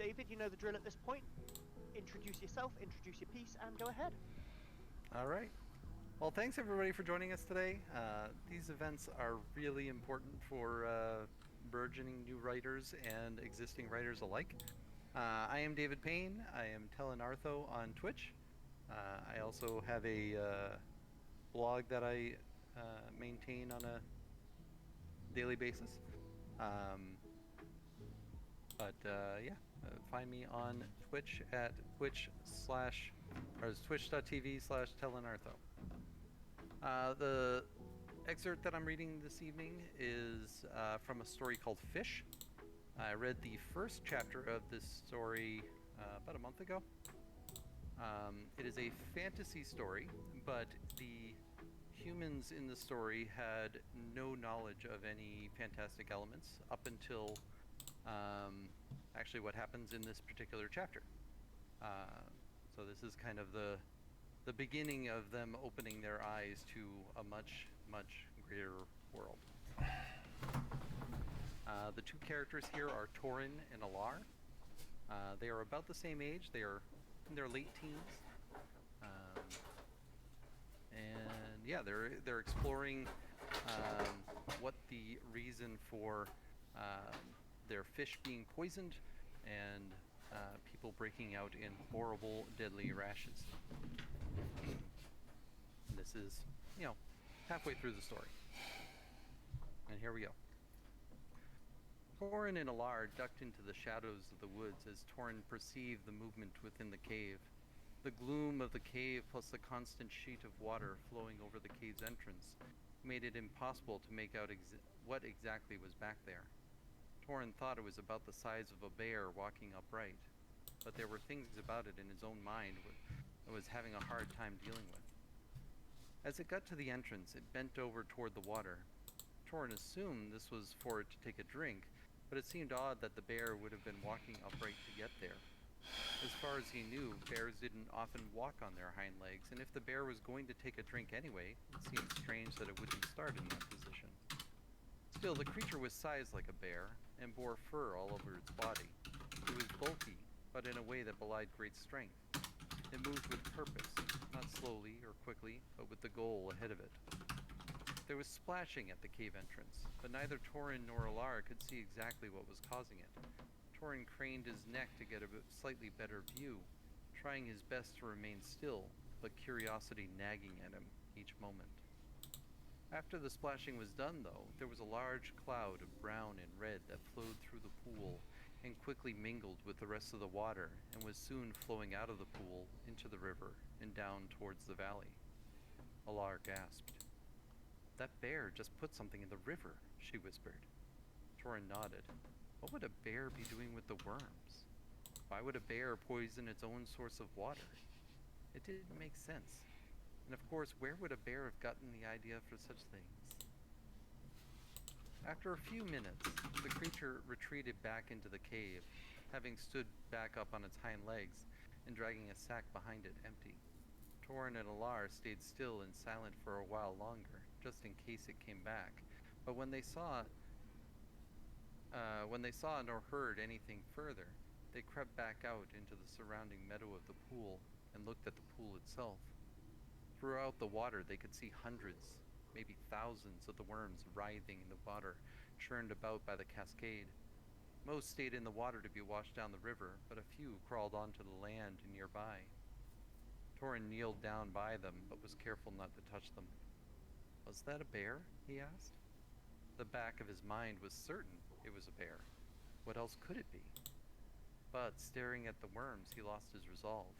David, you know the drill at this point. Introduce yourself, introduce your piece, and go ahead. All right. Well, thanks everybody for joining us today. These events are really important for burgeoning new writers and existing writers alike. I am David Payne. I am Telenartho on Twitch. I also have a blog that I maintain on a daily basis. Um, find me on Twitch at twitch.tv/Telenartho. The excerpt that I'm reading this evening is from a story called Fish. I read the first chapter of this story about a month ago. It is a fantasy story, but the humans in the story had no knowledge of any fantastic elements up until actually what happens in this particular chapter. So this is kind of the beginning of them opening their eyes to a much, much greater world. The two characters here are Torin and Alar. They are about the same age. They are in their late teens. And yeah, they're exploring what the reason for their fish being poisoned and people breaking out in horrible, deadly rashes. This is, halfway through the story. And here we go. Torin and Alar ducked into the shadows of the woods as Torin perceived the movement within the cave. The gloom of the cave plus the constant sheet of water flowing over the cave's entrance made it impossible to make out what exactly was back there. Torin thought it was about the size of a bear walking upright, but there were things about it in his own mind that was having a hard time dealing with. As it got to the entrance, it bent over toward the water. Torin assumed this was for it to take a drink, but it seemed odd that the bear would have been walking upright to get there. As far as he knew, bears didn't often walk on their hind legs, and if the bear was going to take a drink anyway, it seemed strange that it wouldn't start in that position. Still, the creature was sized like a bear, and bore fur all over its body. It was bulky, but in a way that belied great strength. It moved with purpose, not slowly or quickly, but with the goal ahead of it. There was splashing at the cave entrance, but neither Torin nor Alar could see exactly what was causing it. Torin craned his neck to get a slightly better view, trying his best to remain still, but curiosity nagging at him each moment. After the splashing was done, though, there was a large cloud of brown and red that flowed through the pool and quickly mingled with the rest of the water and was soon flowing out of the pool into the river and down towards the valley. Alar gasped. "That bear just put something in the river," she whispered. Torin nodded. What would a bear be doing with the worms? Why would a bear poison its own source of water? It didn't make sense. And of course, where would a bear have gotten the idea for such things? After a few minutes, the creature retreated back into the cave, having stood back up on its hind legs and dragging a sack behind it empty. Torin and Alar stayed still and silent for a while longer, just in case it came back. But when they saw nor heard anything further, they crept back out into the surrounding meadow of the pool and looked at the pool itself. Throughout the water, they could see hundreds, maybe thousands of the worms writhing in the water, churned about by the cascade. Most stayed in the water to be washed down the river, but a few crawled onto the land nearby. Torin kneeled down by them, but was careful not to touch them. Was that a bear? He asked. The back of his mind was certain it was a bear. What else could it be? But staring at the worms, he lost his resolve.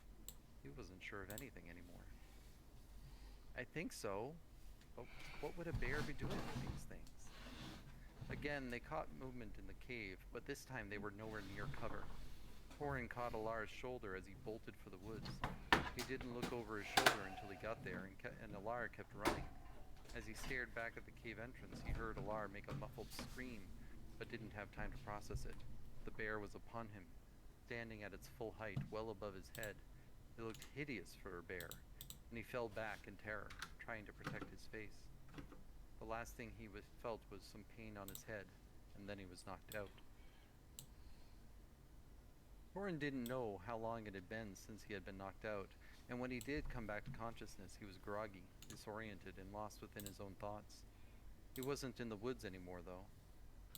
He wasn't sure of anything anymore. I think so. But what would a bear be doing with these things? Again, they caught movement in the cave, but this time they were nowhere near cover. Torin caught Alar's shoulder as he bolted for the woods. He didn't look over his shoulder until he got there, and Alar kept running. As he stared back at the cave entrance, he heard Alar make a muffled scream, but didn't have time to process it. The bear was upon him, standing at its full height, well above his head. It looked hideous for a bear, and he fell back in terror, trying to protect his face. The last thing he felt was some pain on his head, and then he was knocked out. Torin didn't know how long it had been since he had been knocked out, and when he did come back to consciousness, he was groggy, disoriented, and lost within his own thoughts. He wasn't in the woods anymore, though.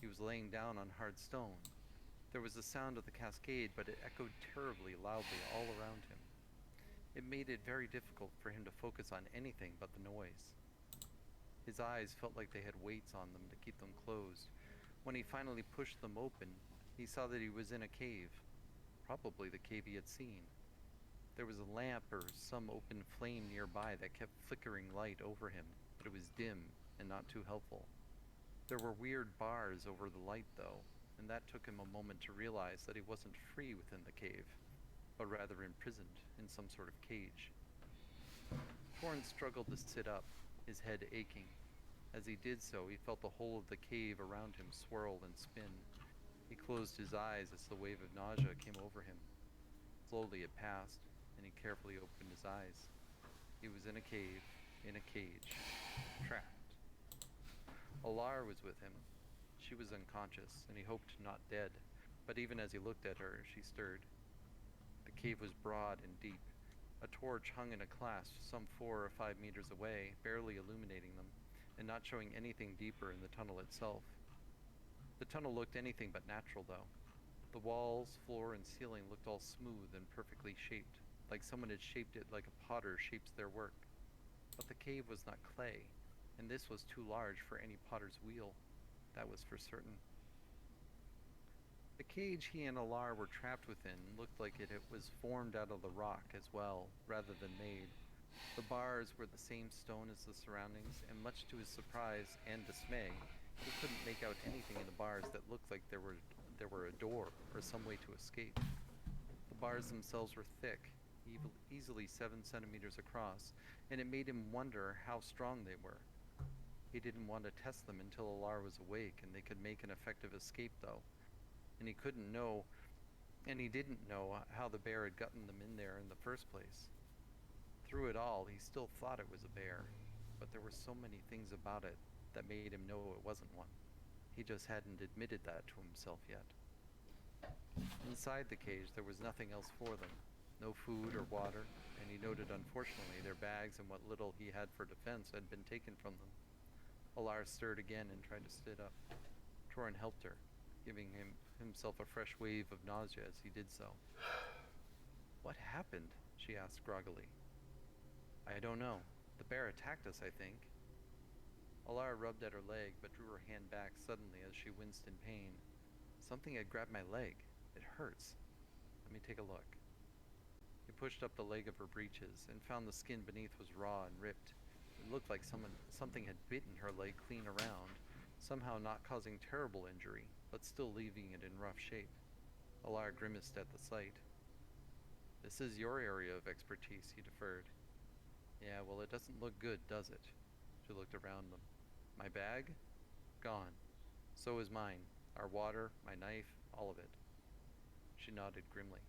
He was laying down on hard stone. There was the sound of the cascade, but it echoed terribly loudly all around him. It made it very difficult for him to focus on anything but the noise. His eyes felt like they had weights on them to keep them closed. When he finally pushed them open, he saw that he was in a cave. Probably the cave he had seen. There was a lamp or some open flame nearby that kept flickering light over him, but it was dim and not too helpful. There were weird bars over the light, though, and that took him a moment to realize that he wasn't free within the cave, but rather imprisoned in some sort of cage. Torin struggled to sit up, his head aching. As he did so, he felt the whole of the cave around him swirl and spin. He closed his eyes as the wave of nausea came over him. Slowly it passed, and he carefully opened his eyes. He was in a cave, in a cage, trapped. Alar was with him. She was unconscious, and he hoped not dead, but even as he looked at her, she stirred. The cave was broad and deep. A torch hung in a clasp some 4 or 5 meters away, barely illuminating them, and not showing anything deeper in the tunnel itself. The tunnel looked anything but natural, though. The walls, floor, and ceiling looked all smooth and perfectly shaped, like someone had shaped it like a potter shapes their work. But the cave was not clay, and this was too large for any potter's wheel. That was for certain. The cage he and Alar were trapped within looked like it was formed out of the rock as well, rather than made. The bars were the same stone as the surroundings, and much to his surprise and dismay, he couldn't make out anything in the bars that looked like there were a door or some way to escape. The bars themselves were thick, easily 7 centimeters across, and it made him wonder how strong they were. He didn't want to test them until Alar was awake and they could make an effective escape, though. And he didn't know how the bear had gotten them in there in the first place. Through it all, he still thought it was a bear, but there were so many things about it that made him know it wasn't one. He just hadn't admitted that to himself yet. Inside the cage, there was nothing else for them. No food or water, and he noted unfortunately their bags and what little he had for defense had been taken from them. Alar stirred again and tried to sit up. Torin helped her, giving himself a fresh wave of nausea as he did so. "What happened?" she asked groggily. "I don't know. The bear attacked us, I think." Alar rubbed at her leg, but drew her hand back suddenly as she winced in pain. "Something had grabbed my leg. It hurts. Let me take a look." He pushed up the leg of her breeches and found the skin beneath was raw and ripped. It looked like something had bitten her leg clean around, somehow not causing terrible injury, but still leaving it in rough shape. Alar grimaced at the sight. "This is your area of expertise," he deferred. "Yeah, well, it doesn't look good, does it?" She looked around them. "My bag? Gone. So is mine. Our water, my knife, all of it." She nodded grimly.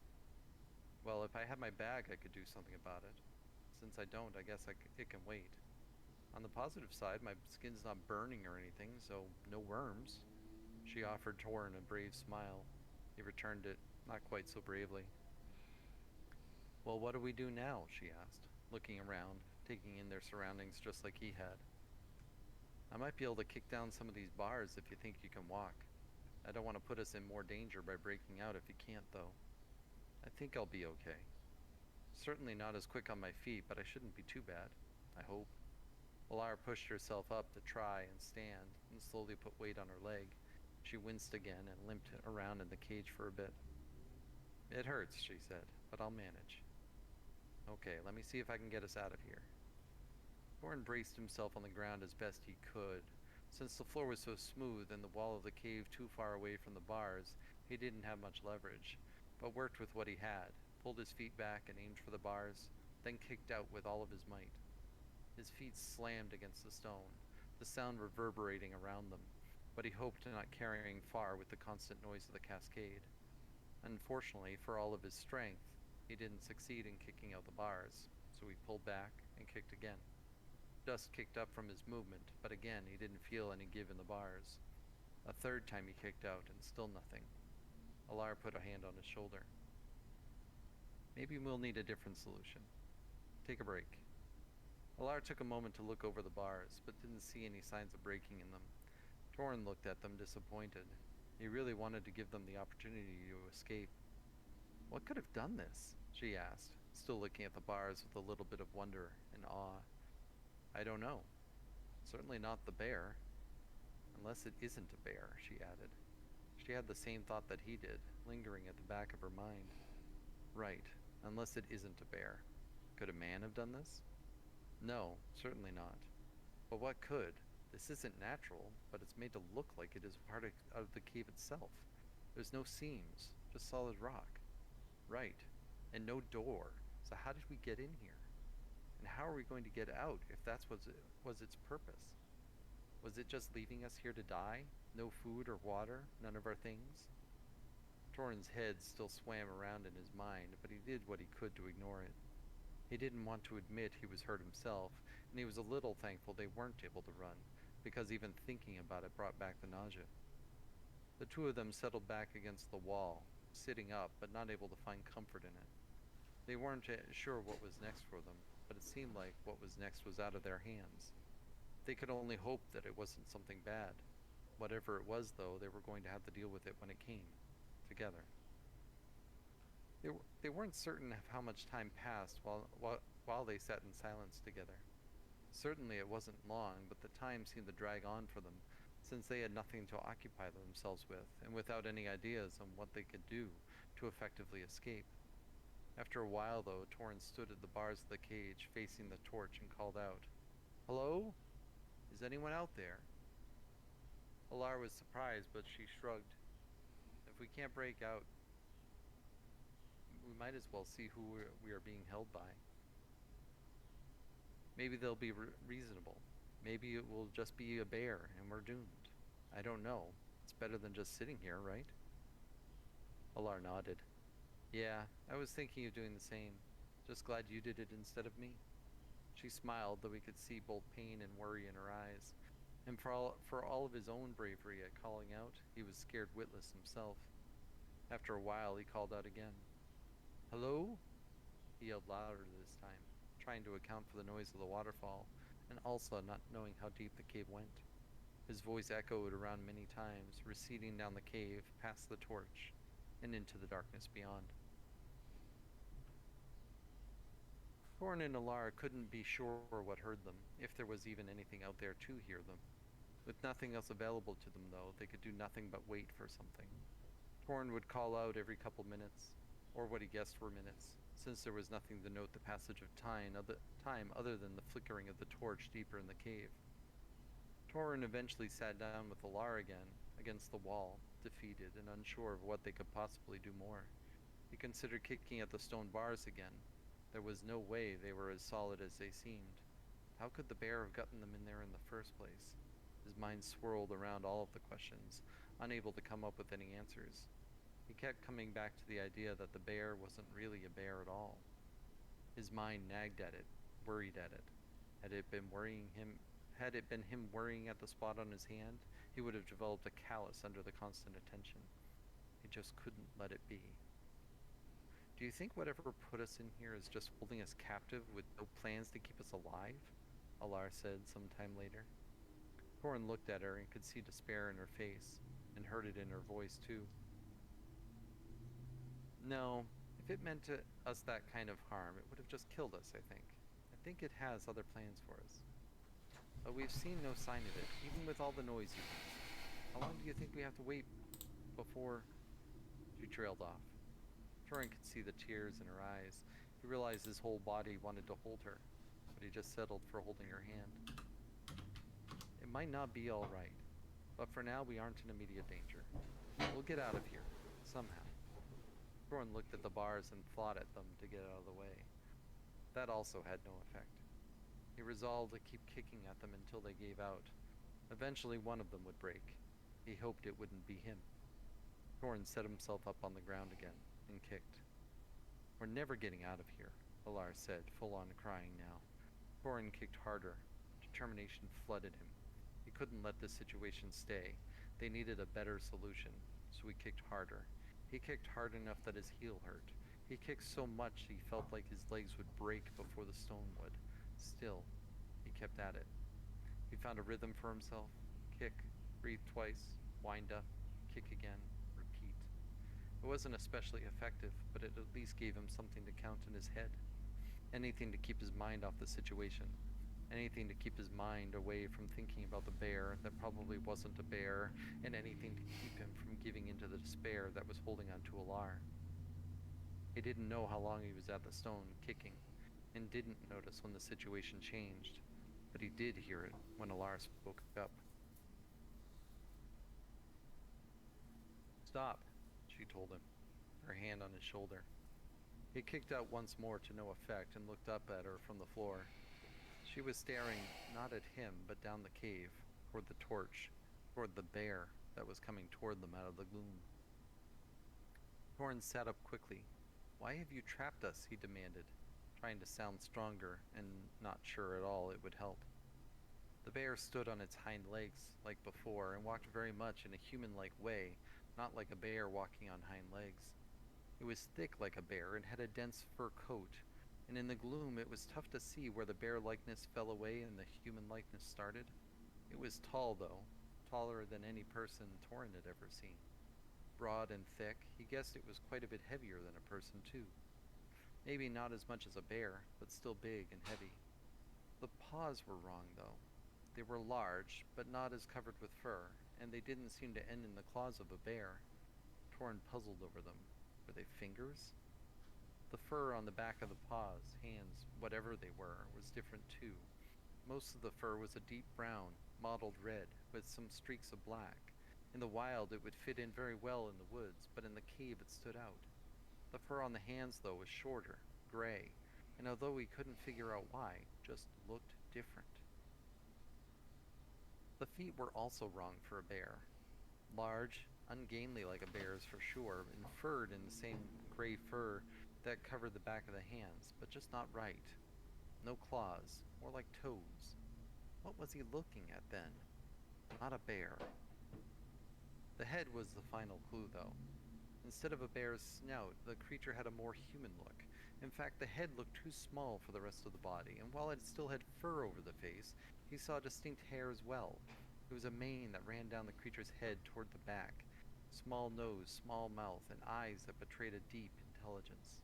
"Well, if I had my bag, I could do something about it. Since I don't, I guess it can wait. On the positive side, my skin's not burning or anything, so no worms." She offered Torin a brave smile. He returned it, not quite so bravely. "Well, what do we do now?" she asked, looking around, taking in their surroundings just like he had. "I might be able to kick down some of these bars if you think you can walk. I don't want to put us in more danger by breaking out if you can't, though. I think I'll be okay. Certainly not as quick on my feet, but I shouldn't be too bad. I hope." Alar pushed herself up to try and stand, and slowly put weight on her leg. She winced again and limped around in the cage for a bit. "It hurts," she said, "but I'll manage. Okay, let me see if I can get us out of here." Torin braced himself on the ground as best he could. Since the floor was so smooth and the wall of the cave too far away from the bars, he didn't have much leverage, but worked with what he had, pulled his feet back and aimed for the bars, then kicked out with all of his might. His feet slammed against the stone, the sound reverberating around them, but he hoped not carrying far with the constant noise of the cascade. Unfortunately, for all of his strength, he didn't succeed in kicking out the bars, so he pulled back and kicked again. Dust kicked up from his movement, but again he didn't feel any give in the bars. A third time he kicked out, and still nothing. Alar put a hand on his shoulder. Maybe we'll need a different solution. Take a break. Alar took a moment to look over the bars, but didn't see any signs of breaking in them. Torin looked at them, disappointed. He really wanted to give them the opportunity to escape. What could have done this? She asked, still looking at the bars with a little bit of wonder and awe. I don't know. Certainly not the bear. Unless it isn't a bear, she added. She had the same thought that he did, lingering at the back of her mind. Right, unless it isn't a bear. Could a man have done this? No, certainly not. But what could? This isn't natural, but it's made to look like it is part of the cave itself. There's no seams, just solid rock. Right, and no door. So how did we get in here? And how are we going to get out if that's was its purpose? Was it just leaving us here to die? No food or water, none of our things? Torin's head still swam around in his mind, but he did what he could to ignore it. He didn't want to admit he was hurt himself, and he was a little thankful they weren't able to run, because even thinking about it brought back the nausea. The two of them settled back against the wall, sitting up but not able to find comfort in it. They weren't sure what was next for them, but it seemed like what was next was out of their hands. They could only hope that it wasn't something bad. Whatever it was, though, they were going to have to deal with it when it came, together. They weren't certain of how much time passed while they sat in silence together. Certainly it wasn't long, but the time seemed to drag on for them, since they had nothing to occupy themselves with, and without any ideas on what they could do to effectively escape. After a while, though, Torin stood at the bars of the cage, facing the torch, and called out, "Hello? Is anyone out there?" Alar was surprised, but she shrugged. "If we can't break out, we might as well see who we are being held by. Maybe they'll be reasonable. Maybe it will just be a bear and we're doomed. I don't know. It's better than just sitting here, right?" Alar nodded. "Yeah, I was thinking of doing the same. Just glad you did it instead of me." She smiled, though he could see both pain and worry in her eyes. And for all of his own bravery at calling out, he was scared witless himself. After a while, he called out again. "Hello?" He yelled louder this time, trying to account for the noise of the waterfall, and also not knowing how deep the cave went. His voice echoed around many times, receding down the cave, past the torch, and into the darkness beyond. Torin and Alar couldn't be sure what heard them, if there was even anything out there to hear them. With nothing else available to them, though, they could do nothing but wait for something. Torin would call out every couple minutes, or what he guessed were minutes, since there was nothing to note the passage of time other than the flickering of the torch deeper in the cave. Torin eventually sat down with Alar again, against the wall, defeated and unsure of what they could possibly do more. He considered kicking at the stone bars again. There was no way they were as solid as they seemed. How could the bear have gotten them in there in the first place? His mind swirled around all of the questions, unable to come up with any answers. He kept coming back to the idea that the bear wasn't really a bear at all. His mind nagged at it, worried at it. Had it been him worrying at the spot on his hand, he would have developed a callus under the constant attention. He just couldn't let it be. "Do you think whatever put us in here is just holding us captive with no plans to keep us alive?" Alar said some time later. Torin looked at her and could see despair in her face, and heard it in her voice too. "No, if it meant to us that kind of harm, it would have just killed us, I think. I think it has other plans for us. But we've seen no sign of it, even with all the noise you made. How long do you think we have to wait before—" She trailed off. Torin could see the tears in her eyes. He realized his whole body wanted to hold her, but he just settled for holding her hand. "It might not be all right, but for now we aren't in immediate danger. We'll get out of here, somehow." Torin looked at the bars and fought at them to get out of the way. That also had no effect. He resolved to keep kicking at them until they gave out. Eventually one of them would break. He hoped it wouldn't be him. Torin set himself up on the ground again and kicked. "We're never getting out of here," Alar said, full on crying now. Torin kicked harder. Determination flooded him. He couldn't let this situation stay. They needed a better solution, so he kicked harder. He kicked hard enough that his heel hurt. He kicked so much he felt like his legs would break before the stone would. Still, he kept at it. He found a rhythm for himself. Kick, breathe twice, wind up, kick again, repeat. It wasn't especially effective, but it at least gave him something to count in his head. Anything to keep his mind off the situation. Anything to keep his mind away from thinking about the bear that probably wasn't a bear, and anything to keep him from giving into the despair that was holding on to Alar. He didn't know how long he was at the stone, kicking, and didn't notice when the situation changed, but he did hear it when Alar spoke up. "Stop," she told him, her hand on his shoulder. He kicked out once more to no effect and looked up at her from the floor. She was staring not at him, but down the cave, toward the torch, toward the bear that was coming toward them out of the gloom. Torn sat up quickly. "Why have you trapped us?" he demanded, trying to sound stronger and not sure at all it would help. The bear stood on its hind legs, like before, and walked very much in a human-like way, not like a bear walking on hind legs. It was thick like a bear and had a dense fur coat, and in the gloom it was tough to see where the bear-likeness fell away and the human-likeness started. It was tall, though, taller than any person Torin had ever seen. Broad and thick, he guessed it was quite a bit heavier than a person, too. Maybe not as much as a bear, but still big and heavy. The paws were wrong, though. They were large, but not as covered with fur, and they didn't seem to end in the claws of a bear. Torin puzzled over them. Were they fingers? The fur on the back of the paws, hands, whatever they were, was different too. Most of the fur was a deep brown, mottled red, with some streaks of black. In the wild it would fit in very well in the woods, but in the cave it stood out. The fur on the hands, though, was shorter, gray, and although he couldn't figure out why, just looked different. The feet were also wrong for a bear. Large, ungainly like a bear's for sure, and furred in the same gray fur that covered the back of the hands, but just not right. No claws, more like toes. What was he looking at then? Not a bear. The head was the final clue, though. Instead of a bear's snout, the creature had a more human look. In fact, the head looked too small for the rest of the body, and while it still had fur over the face, he saw distinct hair as well. It was a mane that ran down the creature's head toward the back. Small nose, small mouth, and eyes that betrayed a deep intelligence.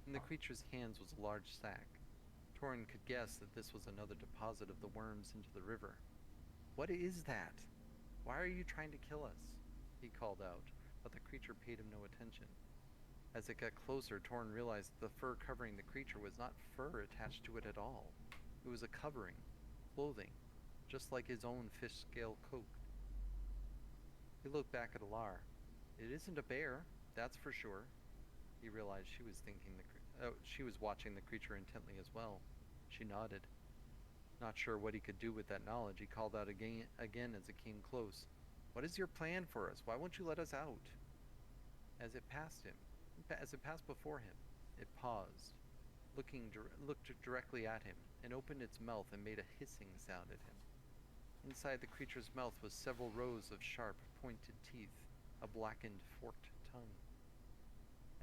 In the creature's hands was a large sack. Torin could guess that this was another deposit of the worms into the river. "What is that? Why are you trying to kill us?" he called out, but the creature paid him no attention. As it got closer, Torin realized that the fur covering the creature was not fur attached to it at all. It was a covering, clothing, just like his own fish scale coat. He looked back at Alar. "It isn't a bear, that's for sure." He realized she was watching the creature intently as well. She nodded. Not sure what he could do with that knowledge, he called out again as it came close. "What is your plan for us? Why won't you let us out?" As it passed before him, it paused, looked directly at him, and opened its mouth and made a hissing sound at him. Inside the creature's mouth was several rows of sharp, pointed teeth, a blackened, forked tongue.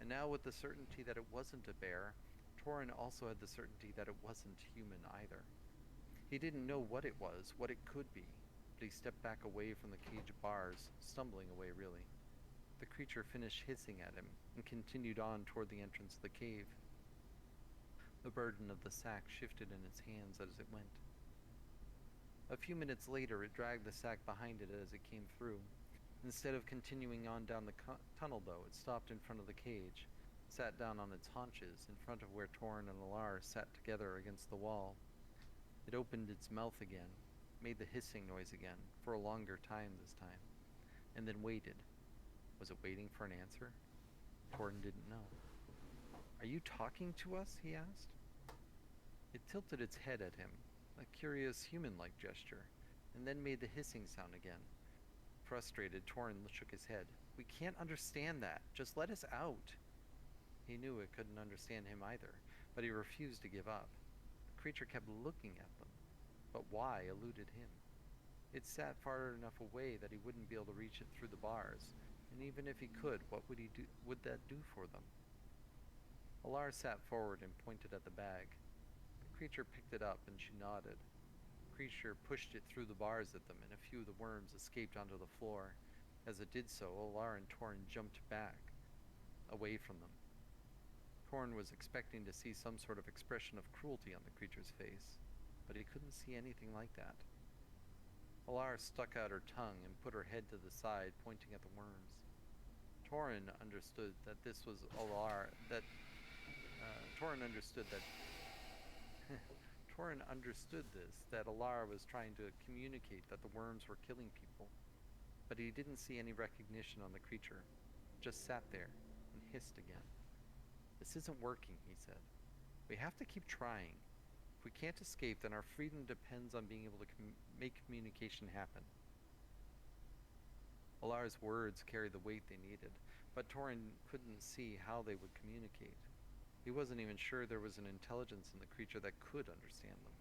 And now, with the certainty that it wasn't a bear, Torin also had the certainty that it wasn't human either. He didn't know what it was, what it could be, but he stepped back away from the cage bars, stumbling away really. The creature finished hissing at him and continued on toward the entrance of the cave. The burden of the sack shifted in its hands as it went. A few minutes later, it dragged the sack behind it as it came through. Instead of continuing on down the tunnel, though, it stopped in front of the cage, sat down on its haunches in front of where Torin and Alar sat together against the wall. It opened its mouth again, made the hissing noise again, for a longer time this time, and then waited. Was it waiting for an answer? Torin didn't know. "Are you talking to us?" he asked. It tilted its head at him, a curious human-like gesture, and then made the hissing sound again. Frustrated, Torin shook his head. "We can't understand that. Just let us out." He knew it couldn't understand him either, but he refused to give up. The creature kept looking at them, but why eluded him. It sat far enough away that he wouldn't be able to reach it through the bars, And even if he could, what would that do for them? Alar sat forward and pointed at the bag. The creature picked it up and she nodded. The creature pushed it through the bars at them, and a few of the worms escaped onto the floor. As it did so, Alar and Torn jumped back, away from them. Torn was expecting to see some sort of expression of cruelty on the creature's face, but he couldn't see anything like that. Alar stuck out her tongue and put her head to the side, pointing at the worms. Torn understood that this was Alar, that Torrin understood that Torrin understood that Alar was trying to communicate that the worms were killing people, but he didn't see any recognition on the creature. It just sat there and hissed again. "This isn't working," he said. "We have to keep trying. If we can't escape, then our freedom depends on being able to make communication happen." Alar's words carried the weight they needed, but Torrin couldn't see how they would communicate. He wasn't even sure there was an intelligence in the creature that could understand them.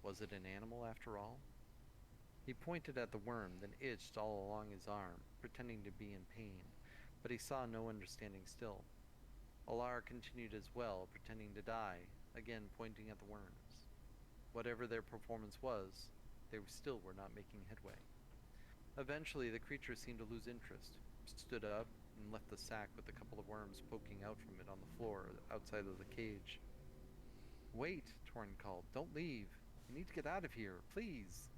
Was it an animal after all? He pointed at the worm, then itched all along his arm, pretending to be in pain, but he saw no understanding still. Alar continued as well, pretending to die, again pointing at the worms. Whatever their performance was, they still were not making headway. Eventually, the creature seemed to lose interest, stood up, and left the sack with a couple of worms poking out from it on the floor outside of the cage. "Wait," Torn called. "Don't leave. You need to get out of here, please."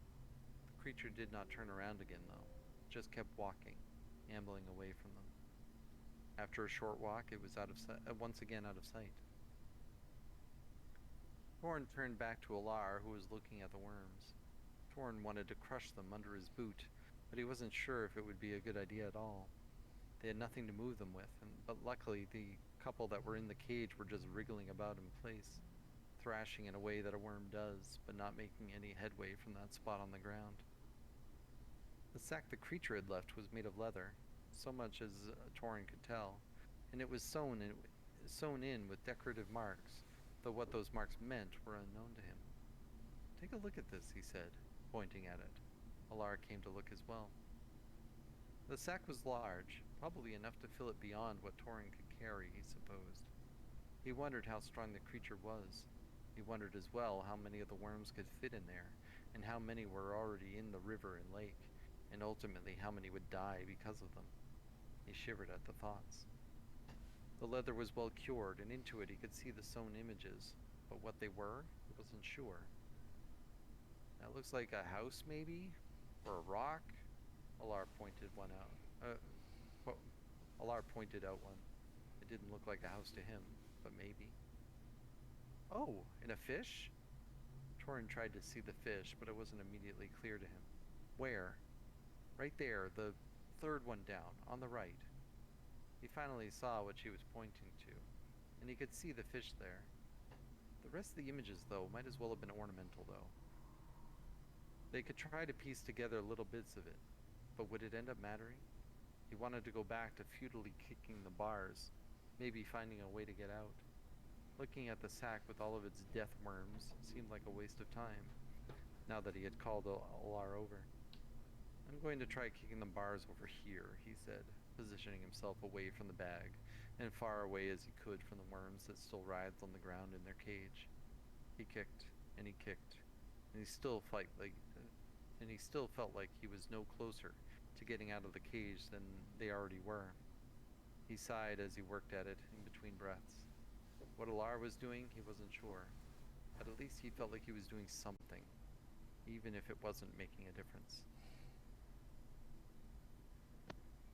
The creature did not turn around again, though. It just kept walking, ambling away from them. After a short walk, it was once again out of sight. Torn turned back to Alar, who was looking at the worms. Torn wanted to crush them under his boot, but he wasn't sure if it would be a good idea at all. They had nothing to move them with, but luckily the couple that were in the cage were just wriggling about in place, thrashing in a way that a worm does, but not making any headway from that spot on the ground. The sack the creature had left was made of leather, so much as Torrin could tell, and it was sewn in with decorative marks, though what those marks meant were unknown to him. "Take a look at this," he said, pointing at it. Alar came to look as well. The sack was large, probably enough to fill it beyond what Torrin could carry, he supposed. He wondered how strong the creature was. He wondered as well how many of the worms could fit in there, and how many were already in the river and lake, and ultimately how many would die because of them. He shivered at the thoughts. The leather was well cured, and into it he could see the sewn images, but what they were, he wasn't sure. "That looks like a house, maybe? Or a rock?" Alar pointed out one. It didn't look like a house to him, but maybe. "Oh, and a fish?" Torrin tried to see the fish, but it wasn't immediately clear to him. "Where?" "Right there, the third one down, on the right." He finally saw what she was pointing to, and he could see the fish there. The rest of the images, though, might as well have been ornamental, though. They could try to piece together little bits of it, but would it end up mattering? He wanted to go back to futilely kicking the bars, maybe finding a way to get out. Looking at the sack with all of its death worms seemed like a waste of time, now that he had called Alar over. "I'm going to try kicking the bars over here," he said, positioning himself away from the bag, and far away as he could from the worms that still writhed on the ground in their cage. He kicked, and he kicked, and he still felt like he was no closer to getting out of the cage than they already were. He sighed as he worked at it in between breaths. What Alar was doing, he wasn't sure, but at least he felt like he was doing something, even if it wasn't making a difference.